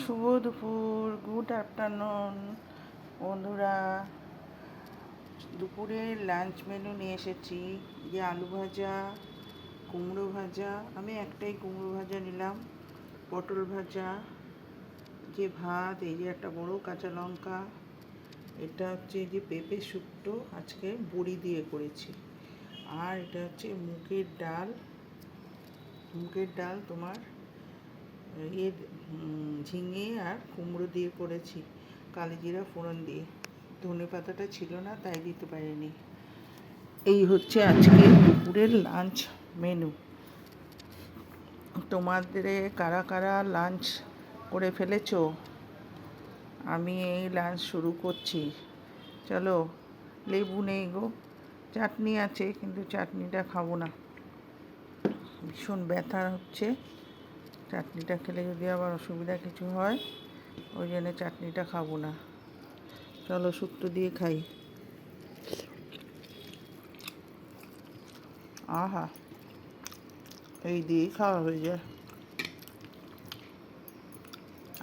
শুভ দুপুর, good afternoon বন্ধুরা। দুপুরে লাঞ্চ মেনু নিয়ে এসেছি, যে আলু ভাজা, কুমড়ো ভাজা, আমি একটাই কুমড়ো ভাজা নিলাম, পটল ভাজা, যে ভাত, এই যে একটা বড় কাঁচা লঙ্কা, এটা হচ্ছে যে পেঁপে শুক্তো আজকে বড়ি দিয়ে করেছি, আর এটা হচ্ছে মুগের ডাল তোমার ঝিঙে আর কুমড়ো দিয়ে করেছি, কালিজিরা ফোড়ন দিয়ে। ধনে পাতাটা ছিল না তাই দিতে পারিনি। এই হচ্ছে আজকে দুপুরের লাঞ্চ মেনু। তোমাদের কারা কারা লাঞ্চ করে ফেলেছো? আমি এই লাঞ্চ শুরু করছি। চলো, লেবু নেই গো, চাটনি আছে কিন্তু চাটনিটা খাবো না, ভীষণ ব্যথা হচ্ছে। চাটনিটা খেলে যদি আবার অসুবিধা কিছু হয়, ওই জন্য চাটনিটা খাবো না। চলো শুক্তো দিয়ে খাই। আহা, এই দিয়েই খাওয়া হয়ে যায়,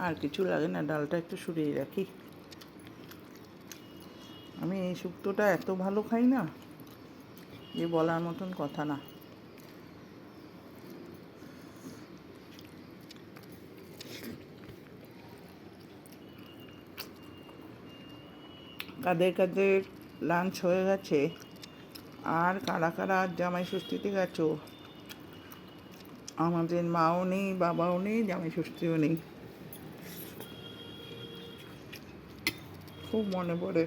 আর কিছু লাগে না। ডালটা একটু সরিয়ে রাখি। আমি এই শুক্তোটা এত ভালো খাই না যে বলার মতন কথা না। কাদের কাদের লাঞ্চ হয়ে গেছে, আর কারা কারা জামাই ষষ্ঠীতে গেছো? আমাদের মাও নেই, বাবাও নেই, জামাই ষষ্ঠীও নেই। খুব মনে পড়ে।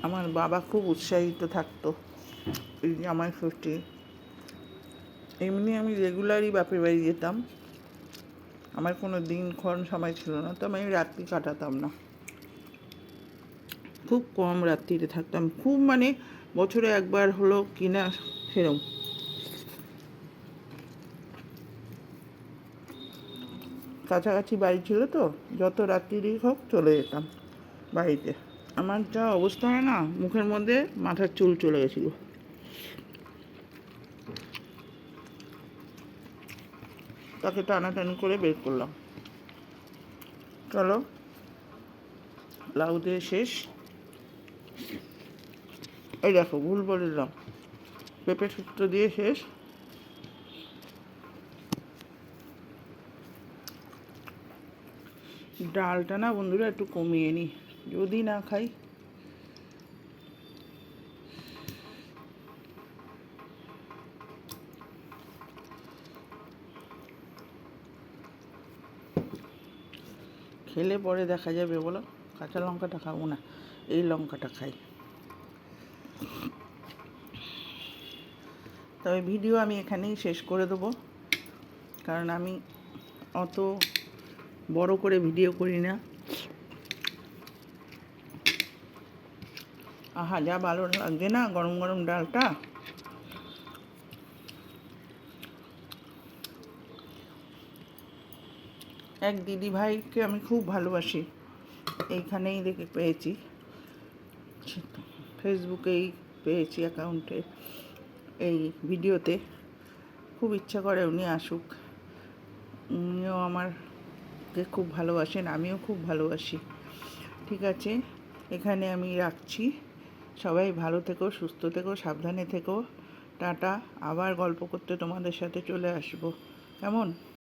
আমার বাবা খুব উৎসাহিত থাকতো এই জামাই ষষ্ঠী। এমনি আমি রেগুলারই বাপের বাড়ি যেতাম, আমার কোনো দিনক্ষণ সময় ছিল না, তো আমি রাত্রি কাটাতাম না, খুব কম রাত্রিতে থাকতাম, খুব মানে বছরে একবার হলো কিনা সেরম। কাছাকাছি বাড়ি ছিল তো, যত রাত্রিরই হোক চলে যেতাম বাড়িতে। আমার যা অবস্থা হয় না, মুখের মধ্যে মাথার চুল চলে গেছিলো। তাকে টানাটানি করে বের করলাম। চলো, লাউ দিয়ে শেষ। এই দেখো, ভুল বলে দিলাম, পেঁপে শুক্তো দিয়ে শেষ। ডালটা না বন্ধুরা একটু কমিয়ে নিই, যদি না খাই। খেলে পরে দেখা যাবে, বলো। কাঁচা লঙ্কাটা খাবো না, এই লঙ্কাটা খাই। তবে ভিডিও আমি এখানেই শেষ করে দেবো, কারণ আমি অত বড় করে ভিডিও করি না। আহা, যা ভালো লাগবে না গরম গরম ডালটা। এক দিদি ভাইকে আমি খুব ভালোবাসি, এইখানেই দেখে পেয়েছি, ফেসবুকেই পেয়েছি অ্যাকাউন্টে, এই ভিডিওতে। খুব ইচ্ছা করে উনি আসুক, উনিও আমারকে খুব ভালোবাসেন, আমিও খুব ভালোবাসি। ঠিক আছে, এখানে আমি রাখছি। সবাই ভালো থেকো, সুস্থ থেকো, সাবধানে থেকো। টাটা। আবার গল্প করতে তোমাদের সাথে চলে আসবো, কেমন?